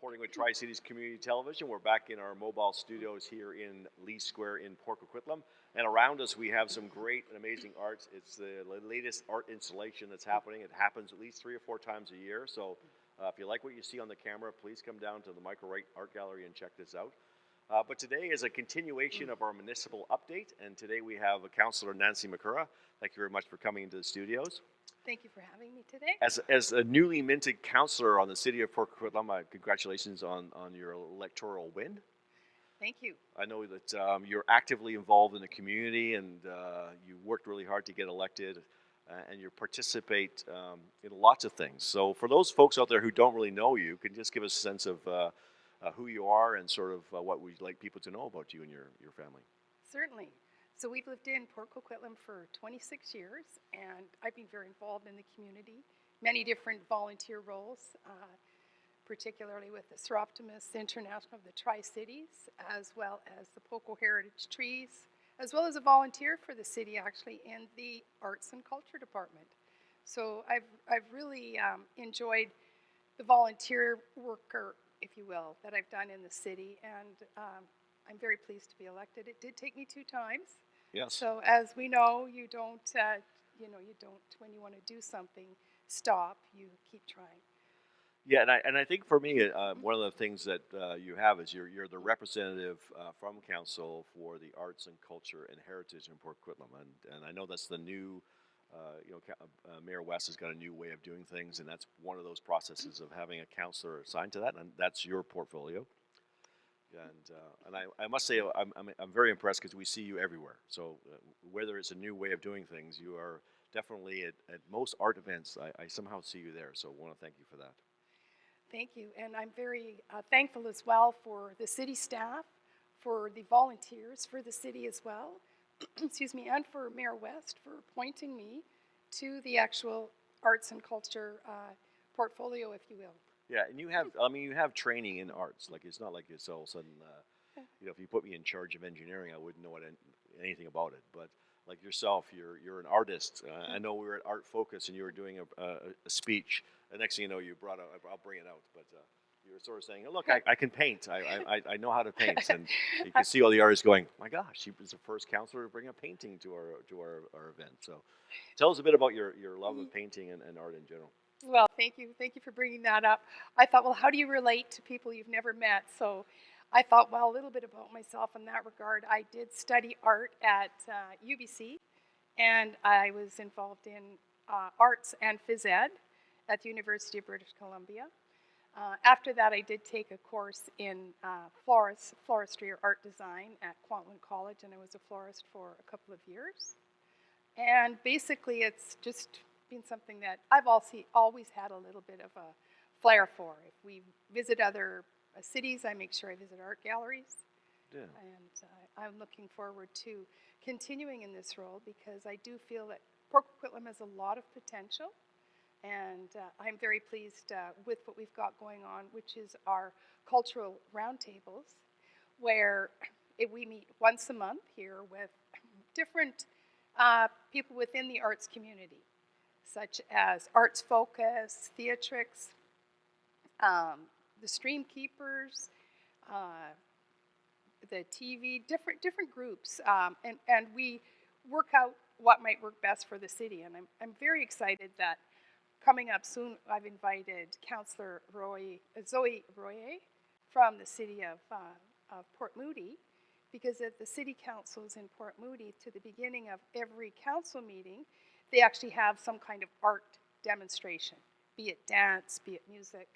reporting with Tri-Cities Community Television. We're back in our mobile studios here in Lee Square in Port Coquitlam. And around us we have some great and amazing arts. It's the latest art installation that's happening. It happens at least 3 or 4 times a year. So if you like what you see on the camera, please come down to the McCurrach Art Gallery and check this out. But today is a continuation of our municipal update. And today we have Councillor Nancy McCurrach. Thank you very much for coming into the studios. Thank you for having me today. As a newly minted councillor on the city of Port Coquitlam, congratulations on your electoral win. Thank you. I know that you're actively involved in the community and you worked really hard to get elected and you participate in lots of things. So for those folks out there who don't really know you, can you just give us a sense of who you are and sort of what we'd like people to know about you and your family? Certainly. So we've lived in Port Coquitlam for 26 years, and I've been very involved in the community, many different volunteer roles, particularly with the Seroptimus International of the Tri-Cities, as well as the Poco Heritage Trees, as well as a volunteer for the city, actually, in the Arts and Culture Department. So I've really enjoyed the volunteer worker, if you will, that I've done in the city, and I'm very pleased to be elected. It did take me 2 times. Yes. So as we know, you don't, when you want to do something, stop. You keep trying. Yeah, and I think for me, one of the things that you have is you're the representative from council for the arts and culture and heritage in Port Coquitlam, and I know that's the new, Mayor West has got a new way of doing things, and that's one of those processes of having a councillor assigned to that, and that's your portfolio. And I must say I'm very impressed because we see you everywhere. So whether it's a new way of doing things, you are definitely at most art events. I somehow see you there. So I want to thank you for that. Thank you, and I'm very thankful as well for the city staff, for the volunteers for the city as well, excuse me, and for Mayor West for appointing me to the actual arts and culture portfolio, if you will. Yeah, and you have training in arts. Like it's not like it's all of a sudden, if you put me in charge of engineering, I wouldn't know anything about it. But like yourself, you're an artist. I know we were at Art Focus and you were doing a speech. The next thing you know, you brought out. I'll bring it out, but you were sort of saying, "Look, I can paint. I know how to paint." And you can see all the artists going, "My gosh, she was the first counselor to bring a painting to our event." So, tell us a bit about your love of painting and art in general. Well, thank you. Thank you for bringing that up. I thought, well, how do you relate to people you've never met? So I thought, well, a little bit about myself in that regard. I did study art at UBC, and I was involved in arts and phys ed at the University of British Columbia. After that, I did take a course in floristry or art design at Kwantlen College, and I was a florist for a couple of years. And basically, it's just been something that I've always had a little bit of a flair for. If we visit other cities, I make sure I visit art galleries. Yeah. And I'm looking forward to continuing in this role because I do feel that Port Coquitlam has a lot of potential, and I'm very pleased with what we've got going on, which is our cultural roundtables, where we meet once a month here with different people within the arts community, such as Arts Focus, Theatrix, the Stream Keepers, the TV, different groups, and we work out what might work best for the city. And I'm very excited that coming up soon, I've invited Councillor Zoe Royer from the city of Port Moody, because at the city councils in Port Moody, to the beginning of every council meeting, they actually have some kind of art demonstration, be it dance, be it music,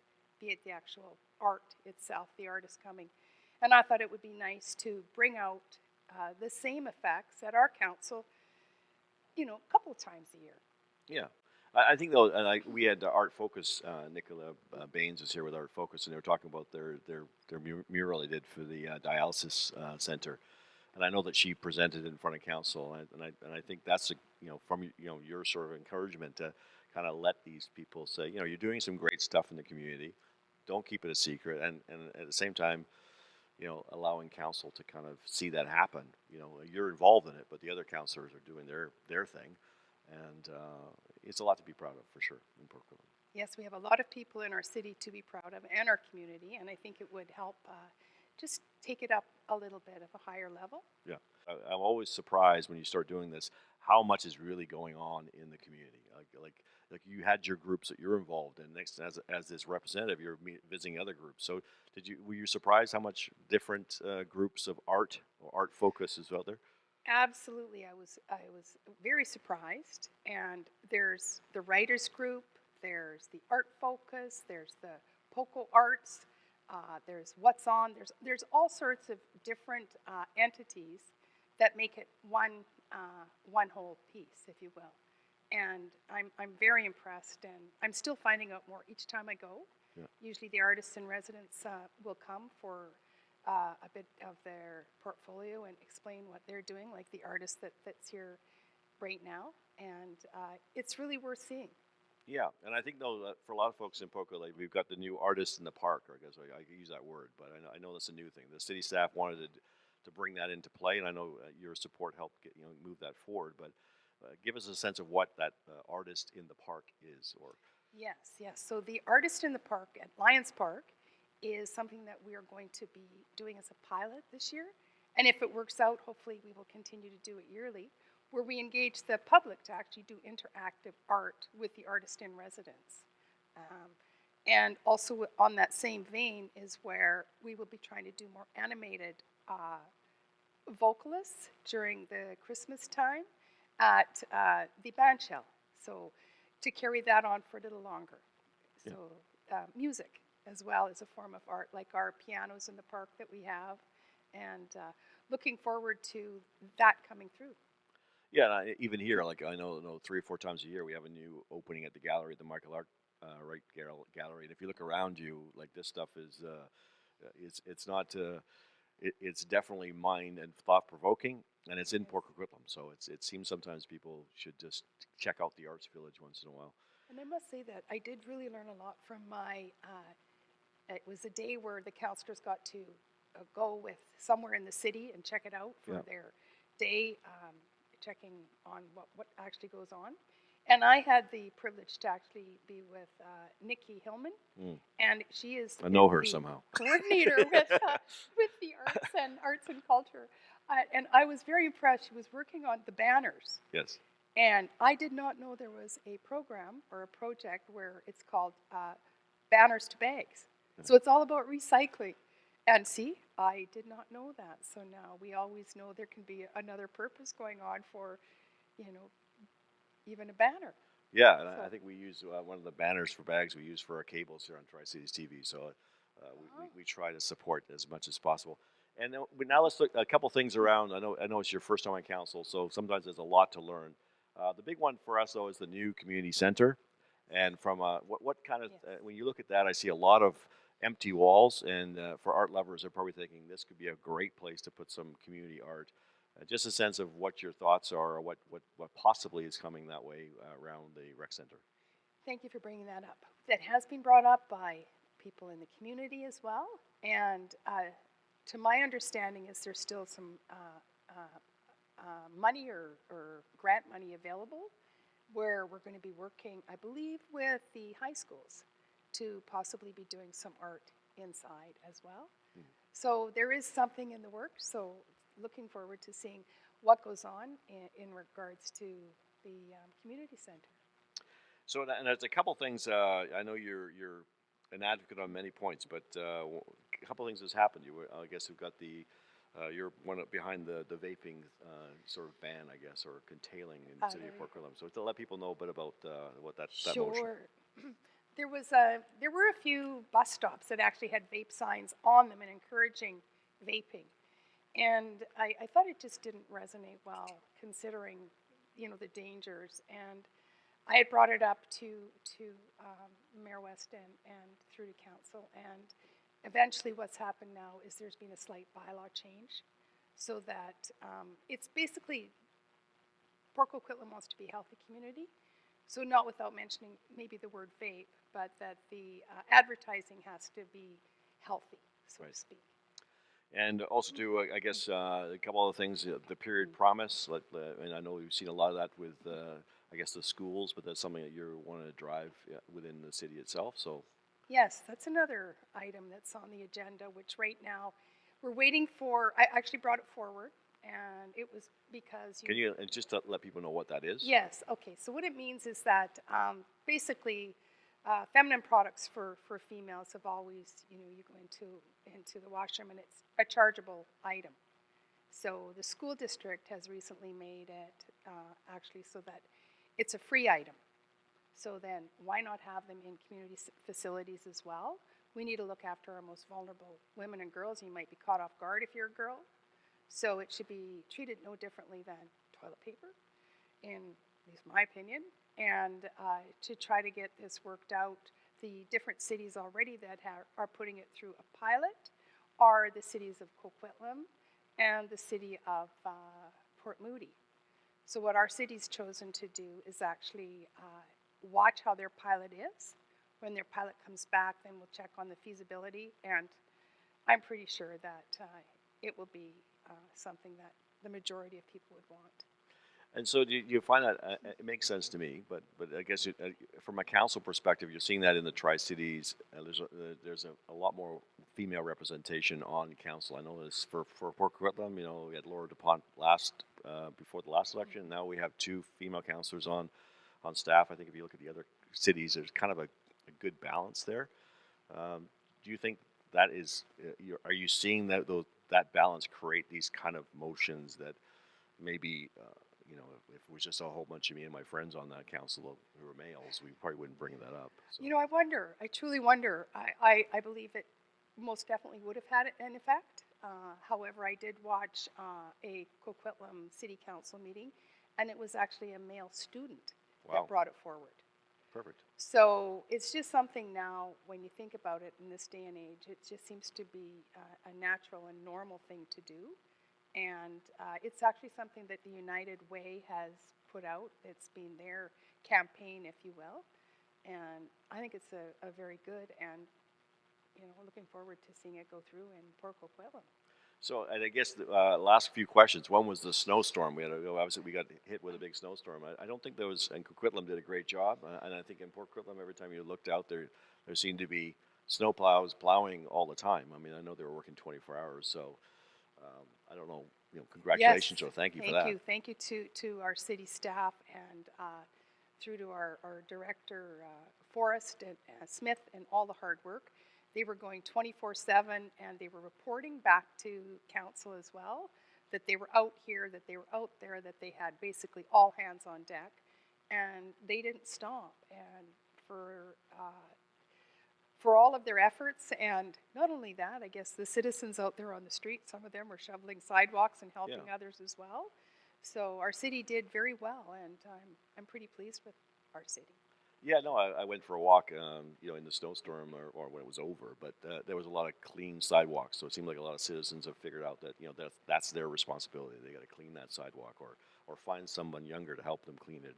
be it the actual art itself, the artist coming. And I thought it would be nice to bring out the same effects at our council, a couple of times a year. Yeah. I think though, we had Art Focus. Nicola Baines was here with Art Focus, and they were talking about their mural they did for the dialysis center. And I know that she presented in front of council, and I think that's from your sort of encouragement to kind of let these people say, you're doing some great stuff in the community. Don't keep it a secret, and at the same time, allowing council to kind of see that happen. You're involved in it, but the other councillors are doing their thing, and it's a lot to be proud of for sure in Port Coquitlam. Yes, we have a lot of people in our city to be proud of and our community, and I think it would help just take it up a little bit of a higher level. Yeah, I'm always surprised when you start doing this how much is really going on in the community. Like you had your groups that you're involved in. Next, as this representative, you're visiting other groups. So were you surprised how much different groups of art or art focus is out there? Absolutely, I was very surprised. And there's the writers group, there's the art focus, there's the Poco Arts, there's What's On. There's all sorts of different entities that make it one whole piece, if you will. And I'm very impressed, and I'm still finding out more each time I go. Yeah. Usually, the artists in residence will come for a bit of their portfolio and explain what they're doing, like the artist that's here right now. And it's really worth seeing. Yeah, and I think though that for a lot of folks in Poco, like we've got the new artist in the park. Or I guess I use that word, but I know that's a new thing. The city staff wanted to bring that into play, and I know your support helped move that forward. But give us a sense of what that artist in the park is, or Yes, yes. So the artist in the park at Lions Park is something that we are going to be doing as a pilot this year. And if it works out, hopefully we will continue to do it yearly, where we engage the public to actually do interactive art with the artist in residence. Um, and also on that same vein is where we will be trying to do more animated vocalists during the Christmas time at the band shell. So to carry that on for a little longer. yeah, So music as well is a form of art, like our pianos in the park that we have, and looking forward to that coming through. yeah. And even here, like I know 3 or 4 times a year we have a new opening at the gallery, the Michael Art Wright Gallery. And if you look around you, like this stuff is it's not. It's definitely mind and thought provoking, and it's in Yes. Port Coquitlam. So it seems sometimes people should just check out the Arts Village once in a while. And I must say that I did really learn a lot from my. It was a day where the counselors got to go with somewhere in the city and check it out for Yeah. their day, checking on what actually goes on. And I had the privilege to actually be with Nikki Hillman, Mm. and she is I know is her the somehow. coordinator with the arts and culture. And I was very impressed. She was working on the banners, Yes. and I did not know there was a program or a project where it's called Banners to Bags. Yeah. So it's all about recycling. And see, I did not know that. So now we always know there can be another purpose going on for, you know, even a banner. Yeah, and I So, think we use one of the banners for bags we use for our cables here on Tri Cities TV. So oh, we try to support as much as possible. And but now let's look a couple things around. I know it's your first time on council, so sometimes there's a lot to learn. The big one for us though is the new community center. And from what kind of yes. when you look at that, I see a lot of empty walls. And for art lovers, they're probably thinking this could be a great place to put some community art. Just a sense of what your thoughts are, or what possibly is coming that way around the rec center. Thank you for bringing that up. That has been brought up by people in the community as well. And to my understanding, is there still some money or grant money available where we're going to be working, I believe, with the high schools to possibly be doing some art inside as well. Mhm. So there is something in the works. So looking forward to seeing what goes on in regards to the community center. So, and there's a couple things. I know you're an advocate on many points, but a couple things has happened. I guess you've got you're one behind the vaping sort of ban, I guess, or curtailing in the city of Port Coquitlam. So to let people know a bit about what that motion. Sure. There were a few bus stops that actually had vape signs on them and encouraging vaping, and I thought it just didn't resonate well considering the dangers. And I had brought it up to Mayor West and through to council, and eventually what's happened now is there's been a slight bylaw change so that it's basically Port Coquitlam wants to be a healthy community. So not without mentioning maybe the word vape, but that the advertising has to be healthy, so Right. to speak. And also to, I guess, a couple other things. The period promise, and I know we've seen a lot of that with, I guess, the schools, but that's something that you want to drive within the city itself. So Yes, that's another item that's on the agenda, which right now we're waiting for. I actually brought it forward, and it was because can you and just to let people know what that is? Yes, okay. So what it means is that basically, feminine products for females have always, you go into the washroom and it's a chargeable item. So the school district has recently made it actually so that it's a free item. So then, why not have them in community facilities as well? We need to look after our most vulnerable women and girls. You might be caught off guard if you're a girl. So it should be treated no differently than toilet paper, in at least my opinion. And to try to get this worked out, the different cities already that are putting it through a pilot are the cities of Coquitlam and the city of Port Moody. So what our city's chosen to do is actually watch how their pilot is. When their pilot comes back, then we'll check on the feasibility, and I'm pretty sure that it will be something that the majority of people would want. And so, do you find that it makes sense to me? But I guess from a council perspective, you're seeing that in the Tri Cities. There's a lot more female representation on council. I know this for Port Coquitlam. We had Laura DuPont before the last election. Now we have two female councillors on staff. I think if you look at the other cities, there's kind of a good balance there. Do you think that is? Are you seeing that balance create these kind of motions that maybe? If it was just a whole bunch of me and my friends on that council who were males, we probably wouldn't bring that up. So. I wonder. I truly wonder. I believe it most definitely would have had an effect. However, I did watch a Coquitlam City Council meeting, and it was actually a male student that brought it forward. Perfect. So it's just something now, when you think about it in this day and age, it just seems to be a natural and normal thing to do. And it's actually something that the United Way has put out. It's been their campaign, if you will. And I think it's a very good, and looking forward to seeing it go through in Port Coquitlam. So, and I guess the last few questions. One was the snowstorm. Obviously we got hit with a big snowstorm. I don't think and Coquitlam did a great job. And I think in Port Coquitlam, every time you looked out there seemed to be snow plows plowing all the time. I mean, I know they were working 24 hours, so. I don't know. Congratulations Yes, or thank you for that. Thank you to our city staff and through to our director, Forrest and Smith, and all the hard work. They were going 24/7, and they were reporting back to council as well that they were out here, that they were out there, that they had basically all hands on deck, and they didn't stop. And for all of their efforts, and not only that, I guess the citizens out there on the street, some of them were shoveling sidewalks and helping others as well. So our city did very well, and I'm pretty pleased with our city. Yeah, no, I went for a walk, in the snowstorm or when it was over, but there was a lot of clean sidewalks. So it seemed like a lot of citizens have figured out that that's their responsibility. They got to clean that sidewalk or find someone younger to help them clean it.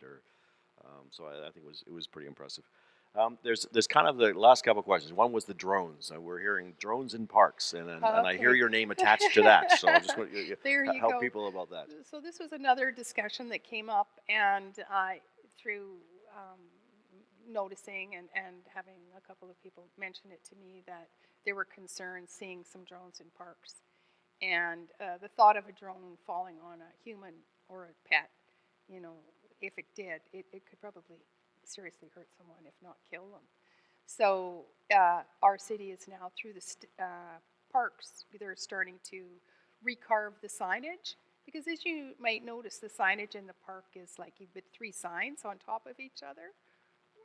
So I think it was pretty impressive. There's kind of the last couple of questions. One was the drones. We're hearing drones in parks, and I hear your name attached to that. So I just want to help people about that. So this was another discussion that came up, and through noticing and having a couple of people mention it to me that they were concerned seeing some drones in parks, and the thought of a drone falling on a human or a pet, if it did, it could probably seriously hurt someone, if not kill them. So our city is now through the parks. They're starting to recarve the signage, because as you might notice, the signage in the park is like with 3 signs on top of each other.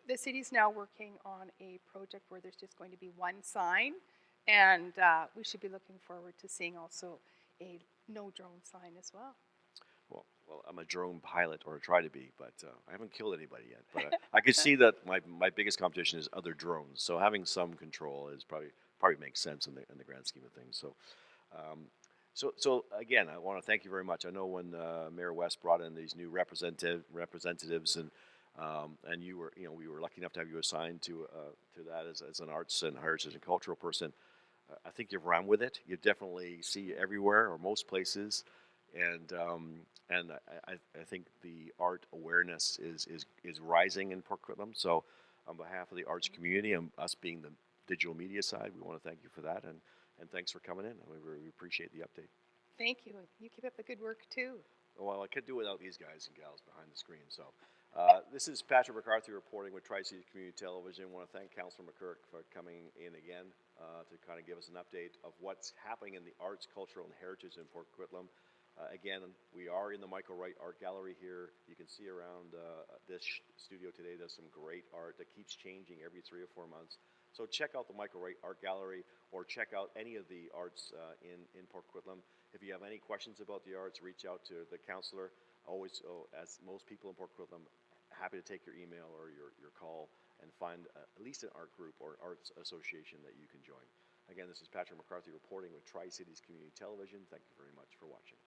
The city's now working on a project where there's just going to be 1 sign, and we should be looking forward to seeing also a no drone sign as well. Well, I'm a drone pilot, or try to be, but I haven't killed anybody yet. But I could see that my biggest competition is other drones. So having some control is probably makes sense in the grand scheme of things. So again, I want to thank you very much. I know when Mayor West brought in these new representatives, and we were lucky enough to have you assigned to that as an arts and heritage and cultural person. I think you've run with it. You definitely see everywhere or most places. And I think the art awareness is rising in Port Coquitlam. So, on behalf of the arts community and us being the digital media side, we want to thank you for that, and thanks for coming in. We really appreciate the update. Thank you. You keep up the good work too. Well, I could do without these guys and gals behind the screen. So, this is Patrick McCarthy reporting with Tri-Cities Community Television. I want to thank Councillor McCurrach for coming in again to kind of give us an update of what's happening in the arts, cultural, and heritage in Port Coquitlam. Again, we are in the Michael Wright Art Gallery here. You can see around this studio today, there's some great art that keeps changing every 3 or 4 months. So check out the Michael Wright Art Gallery, or check out any of the arts in Port Coquitlam. If you have any questions about the arts, reach out to the counselor. Always, as most people in Port Coquitlam, happy to take your email or your call and find at least an art group or arts association that you can join. Again, this is Patrick McCarthy reporting with Tri-Cities Community Television. Thank you very much for watching.